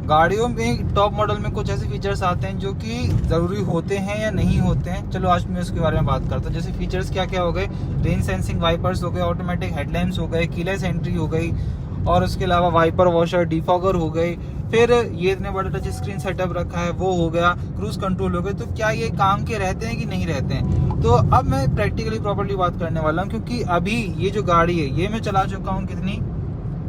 गाड़ियों में top model में कुछ ऐसे फीचर्स आते हैं जो कि ज़रूरी होते हैं या नहीं होते हैं। चलो आज मैं उसके बारे में बात करता हूँ। जैसे फीचर्स क्या क्या हो गए, रेन सेंसिंग वाइपर्स हो गए, ऑटोमेटिक हेडलैम्प्स हो गए, कीलेस एंट्री हो गई, और उसके अलावा वाइपर वॉशर, डिफॉगर हो गई, फिर ये इतने बड़ा टच स्क्रीन सेटअप रखा है वो हो गया, क्रूज कंट्रोल हो गए। तो क्या ये काम के रहते हैं कि नहीं रहते हैं? तो अब मैं प्रैक्टिकली प्रॉपर्ली बात करने वाला हूँ, क्योंकि अभी ये जो गाड़ी है ये मैं चला चुका हूँ कितनी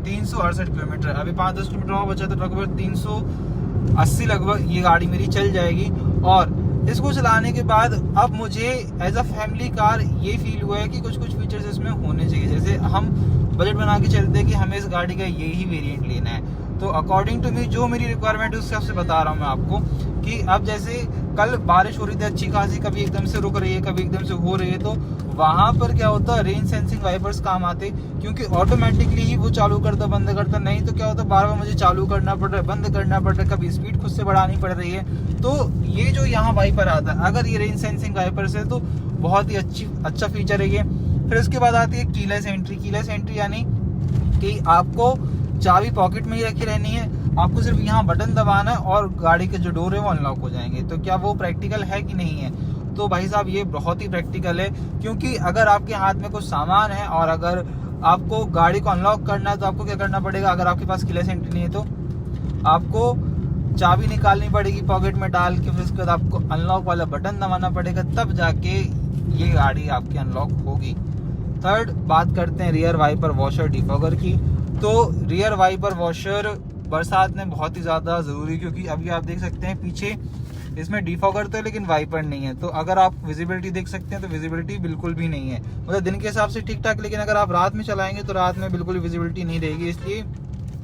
368 किलोमीटर। अभी 5-10 किलोमीटर और बचा, तो लगभग 380 लगभग ये गाड़ी मेरी चल जाएगी। और इसको चलाने के बाद अब मुझे एज अ फैमिली कार ये फील हुआ है कि कुछ कुछ फीचर्स इसमें होने चाहिए। जैसे हम बजट बना के चलते हैं कि हमें इस गाड़ी का यही वेरिएंट लेना है, तो अकॉर्डिंग टू मी जो मेरी रिक्वायरमेंट है उस हिसाब से बता रहा हूँ मैं आपको कि अब जैसे कल बारिश हो रही थी अच्छी खासी, कभी एकदम से रुक रही है, कभी एकदम से हो रही है, तो वहां पर क्या होता है, रेन सेंसिंग वाइपर्स काम आते, क्योंकि ऑटोमेटिकली ही वो चालू करता बंद करता, नहीं तो क्या होता है बार बार मुझे चालू करना पड़ रहा है, बंद करना पड़ रहा है, कभी स्पीड खुद से बढ़ानी पड़ रही है। तो ये जो यहाँ वाइपर आता है, अगर ये रेन सेंसिंग वाइपर्स है तो बहुत ही अच्छा फीचर है ये। फिर उसके बाद आती है कीलेस एंट्री। कीलेस एंट्री यानी कि आपको चाबी पॉकेट में ही रखी रहनी है, आपको सिर्फ यहाँ बटन दबाना है और गाड़ी के जो डोर है वो अनलॉक हो जाएंगे। तो क्या वो प्रैक्टिकल है कि नहीं है? तो भाई साहब ये बहुत ही प्रैक्टिकल है, क्योंकि अगर आपके हाथ में कुछ सामान है और अगर आपको गाड़ी को अनलॉक करना है तो आपको क्या करना पड़ेगा, अगर आपके पास कीलेस एंट्री नहीं है तो आपको चाबी निकालनी पड़ेगी पॉकेट में डाल के, फिर उसके बाद आपको अनलॉक वाला बटन दबाना पड़ेगा, तब जाके ये गाड़ी आपकी अनलॉक होगी। थर्ड बात करते हैं रियर वाइपर वॉशर डिफॉगर की। तो रियर वाइपर वॉशर बरसात में बहुत ही ज़्यादा ज़रूरी, क्योंकि अभी आप देख सकते हैं पीछे इसमें डिफॉगर तो है लेकिन वाइपर नहीं है। तो अगर आप विजिबिलिटी देख सकते हैं तो विजिबिलिटी बिल्कुल भी नहीं है, मतलब दिन के हिसाब से ठीक ठाक, लेकिन अगर आप रात में चलाएंगे तो रात में बिल्कुल विजिबिलिटी नहीं रहेगी। इसलिए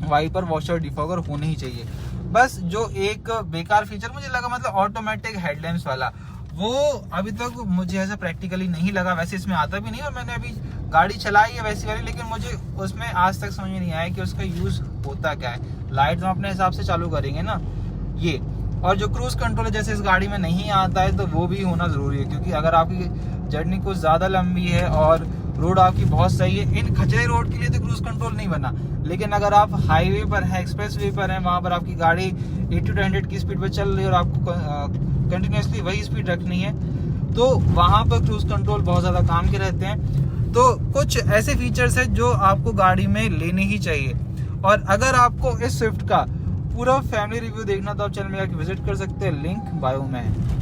वाइपर वॉशर डिफॉगर होने ही चाहिए। बस जो एक बेकार फीचर मुझे लगा, मतलब ऑटोमेटिक हेडलैम्प्स वाला, वो अभी तक मुझे ऐसा प्रैक्टिकली नहीं लगा। वैसे इसमें आता भी नहीं, और मैंने अभी गाड़ी चलाई है वैसी वाली, लेकिन मुझे उसमें आज तक समझ में नहीं आया कि उसका यूज होता क्या है। लाइट हम अपने हिसाब से चालू करेंगे ना ये, और जो क्रूज कंट्रोल है जैसे इस गाड़ी में नहीं आता है तो वो भी होना जरूरी है, क्योंकि अगर आपकी जर्नी कुछ ज्यादा लंबी है और रोड आपकी बहुत सही है, इन खचरे रोड के लिए तो क्रूज कंट्रोल नहीं बना, लेकिन अगर आप हाईवे पर हैं, एक्सप्रेस वे पर हैं, वहां पर आपकी गाड़ी 80 to 100 की स्पीड पर चल रही है और आपको कंटिन्यूसली वही स्पीड रखनी है, तो वहां पर क्रूज कंट्रोल बहुत ज्यादा काम के रहते हैं। तो कुछ ऐसे फीचर्स है जो आपको गाड़ी में लेने ही चाहिए। और अगर आपको इस स्विफ्ट का पूरा फैमिली रिव्यू देखना तो आप चैनल में जाकर विजिट कर सकते हैं, लिंक बायो में है।